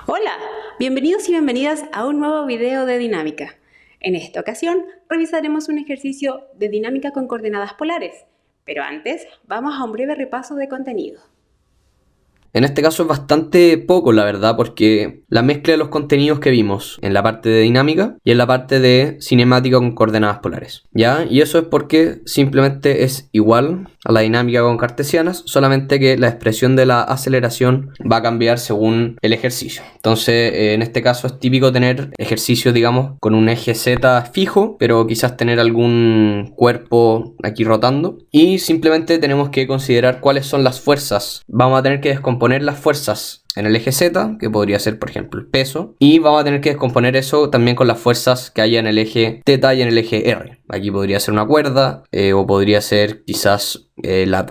Hola, bienvenidos y bienvenidas a un nuevo video de dinámica. En esta ocasión revisaremos un ejercicio de dinámica con coordenadas polares, pero antes vamos a un breve repaso de contenido. En este caso es bastante poco, la verdad, porque la mezcla de los contenidos que vimos en la parte de dinámica y en la parte de cinemática con coordenadas polares, ¿ya? Y eso es porque simplemente es igual a la dinámica con cartesianas, solamente que la expresión de la aceleración va a cambiar según el ejercicio. Entonces, en este caso es típico tener ejercicios, digamos, con un eje Z fijo, pero quizás tener algún cuerpo aquí rotando. Y simplemente tenemos que considerar cuáles son las fuerzas. Vamos a tener que descomponer las fuerzas en el eje Z, que podría ser por ejemplo el peso, y vamos a tener que descomponer eso también con las fuerzas que haya en el eje θ y en el eje R. Aquí podría ser una cuerda, o podría ser quizás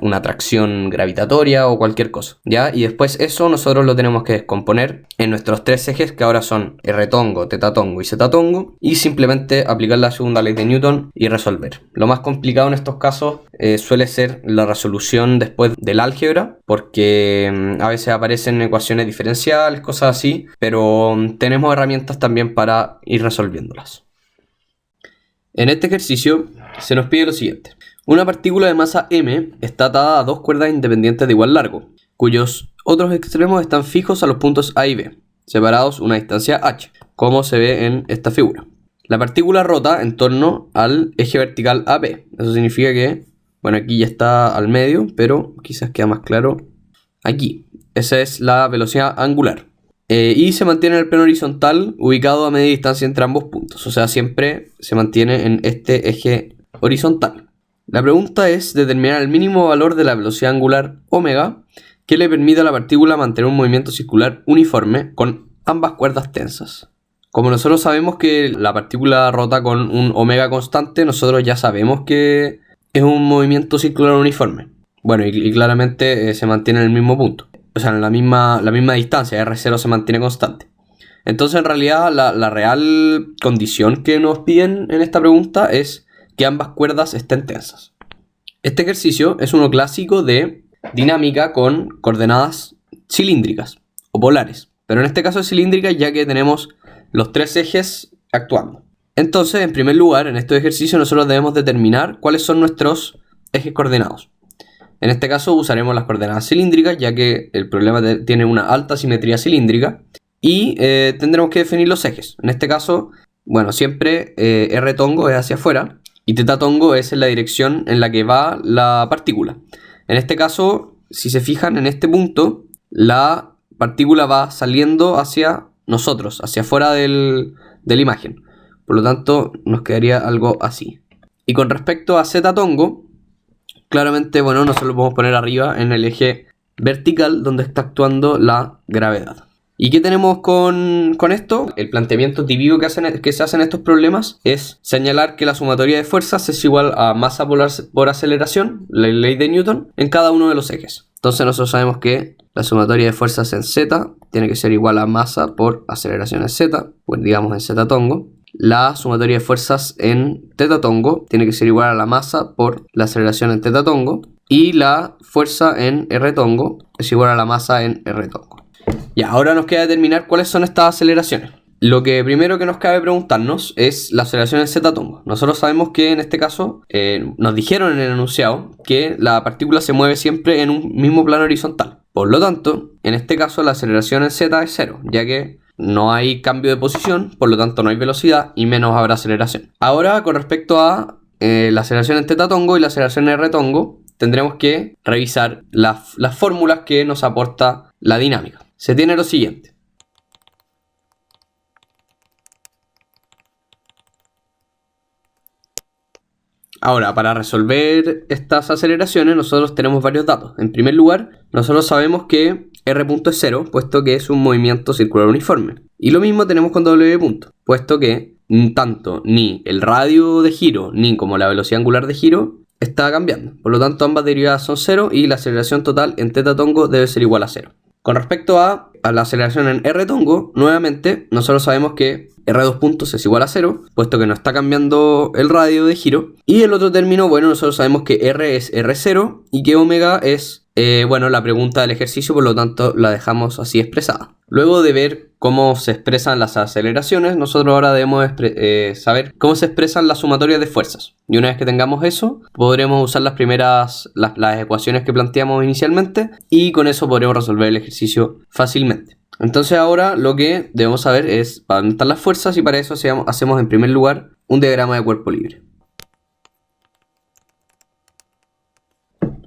una atracción gravitatoria o cualquier cosa, ¿ya? Y después eso nosotros lo tenemos que descomponer en nuestros tres ejes, que ahora son R tongo, θ tongo y Z tongo, y simplemente aplicar la segunda ley de Newton y resolver. Lo más complicado en estos casos suele ser la resolución después del álgebra, porque a veces aparecen ecuaciones diferenciales, cosas así, pero tenemos herramientas también para ir resolviéndolas. En este ejercicio se nos pide lo siguiente. Una partícula de masa m está atada a dos cuerdas independientes de igual largo, cuyos otros extremos están fijos a los puntos A y B, separados una distancia h, como se ve en esta figura. La partícula rota en torno al eje vertical AB. Eso significa que, bueno, aquí ya está al medio, pero quizás queda más claro aquí. Esa es la velocidad angular. Y se mantiene en el plano horizontal ubicado a media distancia entre ambos puntos. O sea, siempre se mantiene en este eje horizontal. La pregunta es determinar el mínimo valor de la velocidad angular omega que le permita a la partícula mantener un movimiento circular uniforme con ambas cuerdas tensas. Como nosotros sabemos que la partícula rota con un omega constante, nosotros ya sabemos que es un movimiento circular uniforme. Bueno, y claramente se mantiene en el mismo punto. O sea, en la misma distancia, R0 se mantiene constante. Entonces, en realidad, la real condición que nos piden en esta pregunta es que ambas cuerdas estén tensas. Este ejercicio es uno clásico de dinámica con coordenadas cilíndricas o polares. Pero en este caso es cilíndrica ya que tenemos los tres ejes actuando. Entonces, en primer lugar, en este ejercicio nosotros debemos determinar cuáles son nuestros ejes coordenados. En este caso usaremos las coordenadas cilíndricas, ya que el problema tiene una alta simetría cilíndrica. Y tendremos que definir los ejes. En este caso, bueno, siempre R tongo es hacia afuera y θ tongo es en la dirección en la que va la partícula. En este caso, si se fijan en este punto, la partícula va saliendo hacia nosotros, hacia afuera de la imagen. Por lo tanto, nos quedaría algo así. Y con respecto a Z tongo, claramente, bueno, nosotros lo podemos poner arriba en el eje vertical donde está actuando la gravedad. ¿Y qué tenemos con esto? El planteamiento típico que se hace en estos problemas es señalar que la sumatoria de fuerzas es igual a masa por aceleración, la ley de Newton, en cada uno de los ejes. Entonces nosotros sabemos que la sumatoria de fuerzas en Z tiene que ser igual a masa por aceleración en Z, pues digamos en Z tongo. La sumatoria de fuerzas en θ tongo tiene que ser igual a la masa por la aceleración en θ tongo. Y la fuerza en R tongo es igual a la masa en R tongo. Y ahora nos queda determinar cuáles son estas aceleraciones. Lo que primero que nos cabe preguntarnos es la aceleración en Z tongo. Nosotros sabemos que en este caso nos dijeron en el enunciado que la partícula se mueve siempre en un mismo plano horizontal. Por lo tanto, en este caso la aceleración en Z es 0, ya que no hay cambio de posición, por lo tanto no hay velocidad y menos habrá aceleración. Ahora, con respecto a la aceleración en θ tongo y la aceleración en R tongo, tendremos que revisar las fórmulas que nos aporta la dinámica. Se tiene lo siguiente. Ahora, para resolver estas aceleraciones, nosotros tenemos varios datos. En primer lugar, nosotros sabemos que R punto es 0, puesto que es un movimiento circular uniforme. Y lo mismo tenemos con W punto, puesto que tanto ni el radio de giro ni como la velocidad angular de giro está cambiando. Por lo tanto, ambas derivadas son 0 y la aceleración total en θ tongo debe ser igual a 0. Con respecto a a la aceleración en R tongo, nuevamente, nosotros sabemos que R2 puntos es igual a 0, puesto que no está cambiando el radio de giro. Y el otro término, bueno, nosotros sabemos que R es R0 y que omega es, bueno, la pregunta del ejercicio, por lo tanto la dejamos así expresada. Luego de ver cómo se expresan las aceleraciones, nosotros ahora debemos saber cómo se expresan las sumatorias de fuerzas. Y una vez que tengamos eso, podremos usar las ecuaciones que planteamos inicialmente y con eso podremos resolver el ejercicio fácilmente. Entonces ahora lo que debemos saber es para dónde están las fuerzas y para eso hacemos en primer lugar un diagrama de cuerpo libre.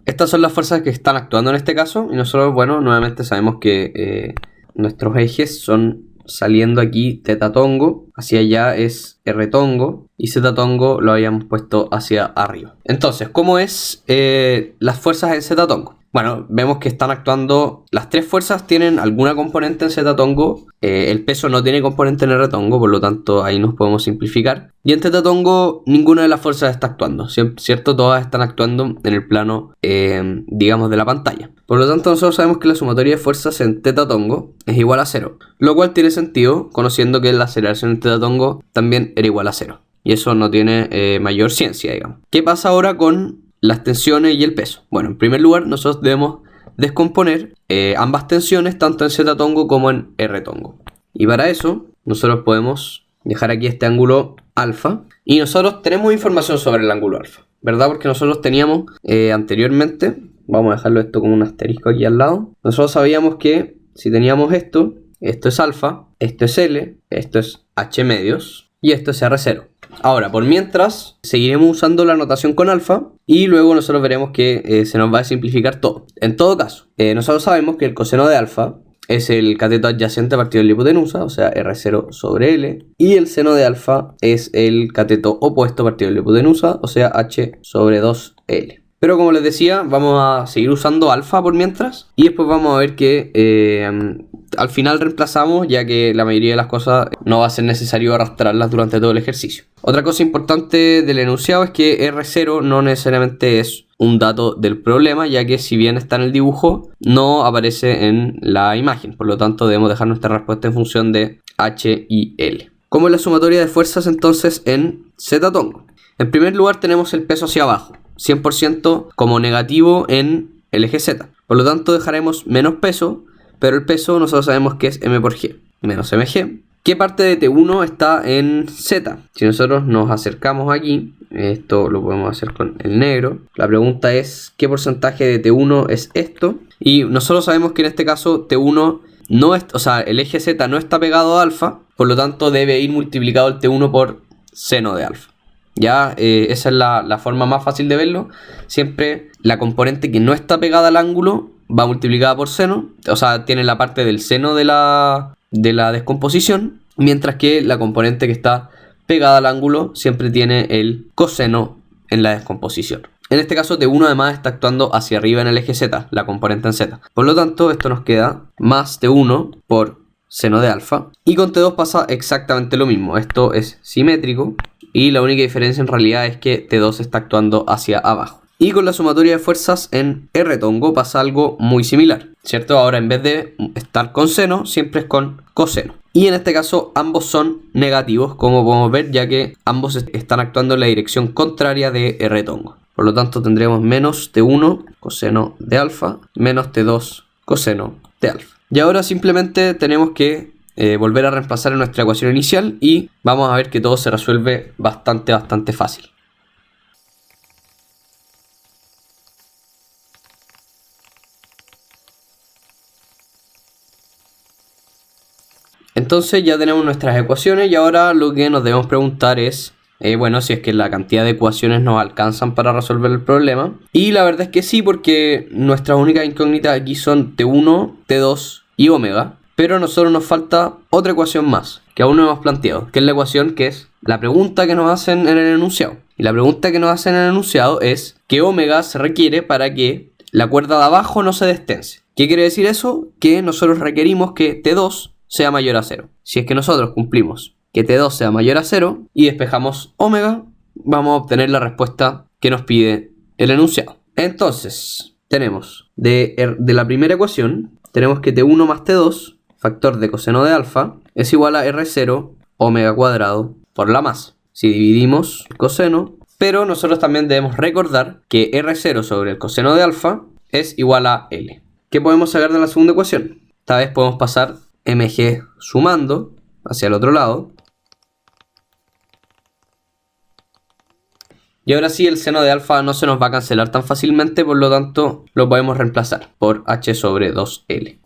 Estas son las fuerzas que están actuando en este caso y nosotros, bueno, nuevamente sabemos que nuestros ejes son saliendo aquí teta tongo, hacia allá es R tongo y Z tongo lo habíamos puesto hacia arriba. Entonces, ¿cómo es las fuerzas en Z tongo? Bueno, vemos que están actuando, las tres fuerzas tienen alguna componente en Z tongo, el peso no tiene componente en R tongo, por lo tanto ahí nos podemos simplificar. Y en teta tongo ninguna de las fuerzas está actuando, ¿cierto? Todas están actuando en el plano, digamos, de la pantalla. Por lo tanto nosotros sabemos que la sumatoria de fuerzas en teta tongo es igual a 0, lo cual tiene sentido conociendo que la aceleración en teta tongo también era igual a 0. Y eso no tiene mayor ciencia, digamos. ¿Qué pasa ahora con las tensiones y el peso? Bueno, en primer lugar nosotros debemos descomponer ambas tensiones tanto en Z tongo como en R tongo. Y para eso nosotros podemos dejar aquí este ángulo alfa y nosotros tenemos información sobre el ángulo alfa, ¿verdad? Porque nosotros teníamos anteriormente, vamos a dejarlo esto como un asterisco aquí al lado, nosotros sabíamos que si teníamos esto es alfa, esto es L, esto es H medios y esto es R0. Ahora, por mientras, seguiremos usando la notación con alfa y luego nosotros veremos que se nos va a simplificar todo. En todo caso, nosotros sabemos que el coseno de alfa es el cateto adyacente partido de la hipotenusa, o sea, R0 sobre L, y el seno de alfa es el cateto opuesto partido de la hipotenusa, o sea, H sobre 2L. Pero como les decía, vamos a seguir usando alfa por mientras y después vamos a ver que al final reemplazamos, ya que la mayoría de las cosas no va a ser necesario arrastrarlas durante todo el ejercicio. Otra cosa importante del enunciado es que R0 no necesariamente es un dato del problema, ya que si bien está en el dibujo, no aparece en la imagen. Por lo tanto, debemos dejar nuestra respuesta en función de H y L. ¿Cómo es la sumatoria de fuerzas entonces en Z tongo? En primer lugar tenemos el peso hacia abajo, 100% como negativo en el eje Z. Por lo tanto, dejaremos menos peso, pero el peso nosotros sabemos que es m por g, menos mg. ¿Qué parte de T1 está en Z? Si nosotros nos acercamos aquí, esto lo podemos hacer con el negro. La pregunta es, ¿qué porcentaje de T1 es esto? Y nosotros sabemos que en este caso T1 no es, o sea, el eje Z no está pegado a alfa, por lo tanto debe ir multiplicado el T1 por seno de alfa. Ya, esa es la forma más fácil de verlo. Siempre la componente que no está pegada al ángulo va multiplicada por seno, o sea, tiene la parte del seno de la descomposición, mientras que la componente que está pegada al ángulo siempre tiene el coseno en la descomposición. En este caso T1 además está actuando hacia arriba en el eje Z, la componente en Z. Por lo tanto, esto nos queda más T1 por seno de alfa. Y con T2 pasa exactamente lo mismo. Esto es simétrico y la única diferencia en realidad es que T2 está actuando hacia abajo. Y con la sumatoria de fuerzas en R tongo pasa algo muy similar, ¿cierto? Ahora en vez de estar con seno, siempre es con coseno. Y en este caso ambos son negativos, como podemos ver, ya que ambos están actuando en la dirección contraria de R tongo. Por lo tanto tendremos menos T1 coseno de alfa, menos T2 coseno de alfa. Y ahora simplemente tenemos que volver a reemplazar en nuestra ecuación inicial y vamos a ver que todo se resuelve bastante fácil. Entonces ya tenemos nuestras ecuaciones y ahora lo que nos debemos preguntar es, bueno, si es que la cantidad de ecuaciones nos alcanzan para resolver el problema. Y la verdad es que sí, porque nuestras únicas incógnitas aquí son T1, T2 y omega. Pero a nosotros nos falta otra ecuación más, que aún no hemos planteado, que es la ecuación que es la pregunta que nos hacen en el enunciado. Y la pregunta que nos hacen en el enunciado es ¿qué omega se requiere para que la cuerda de abajo no se destense? ¿Qué quiere decir eso? Que nosotros requerimos que T2 sea mayor a 0. Si es que nosotros cumplimos que T2 sea mayor a 0 y despejamos omega, vamos a obtener la respuesta que nos pide el enunciado. Entonces, tenemos de la primera ecuación, tenemos que T1 más T2 factor de coseno de alfa es igual a R0 omega cuadrado por la masa. Si dividimos el coseno, pero nosotros también debemos recordar que R0 sobre el coseno de alfa es igual a L. ¿Qué podemos sacar de la segunda ecuación? Esta vez podemos pasar mg sumando hacia el otro lado. Y ahora sí, el seno de alfa no se nos va a cancelar tan fácilmente, por lo tanto lo podemos reemplazar por h sobre 2L.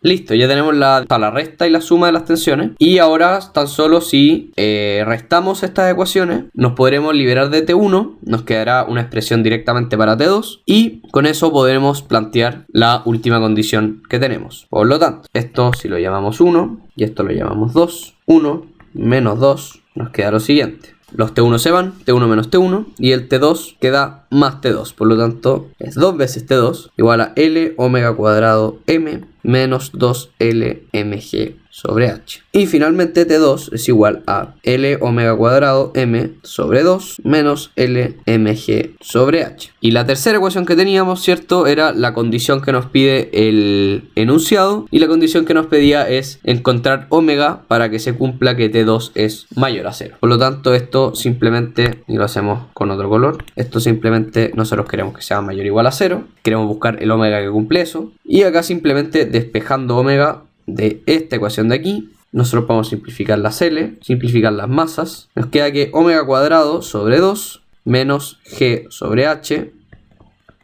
Listo, ya tenemos la resta y la suma de las tensiones. Y ahora tan solo si restamos estas ecuaciones, nos podremos liberar de T1, nos quedará una expresión directamente para T2 y con eso podremos plantear la última condición que tenemos. Por lo tanto, esto si lo llamamos 1 y esto lo llamamos 2, 1 menos 2, nos queda lo siguiente. Los T1 se van, T1 menos T1 y el T2 queda más T2. Por lo tanto, es 2 veces T2 igual a L omega cuadrado M menos 2L mg sobre H. Y finalmente T2 es igual a L omega cuadrado M sobre 2 menos L mg sobre H. Y la tercera ecuación que teníamos, ¿cierto? Era la condición que nos pide el enunciado. Y la condición que nos pedía es encontrar omega para que se cumpla que T2 es mayor a 0. Por lo tanto, esto simplemente, y lo hacemos con otro color, esto simplemente nosotros queremos que sea mayor o igual a 0. Queremos buscar el omega que cumple eso. Y acá simplemente despejando omega de esta ecuación de aquí, nosotros podemos simplificar las L, simplificar las masas. Nos queda que omega cuadrado sobre 2 menos g sobre h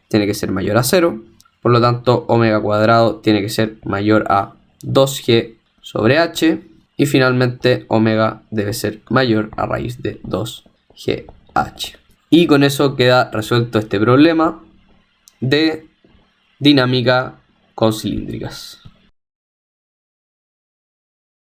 tiene que ser mayor a 0. Por lo tanto, omega cuadrado tiene que ser mayor a 2g sobre h. Y finalmente, omega debe ser mayor a raíz de 2gh. Y con eso queda resuelto este problema de dinámica con cilíndricas.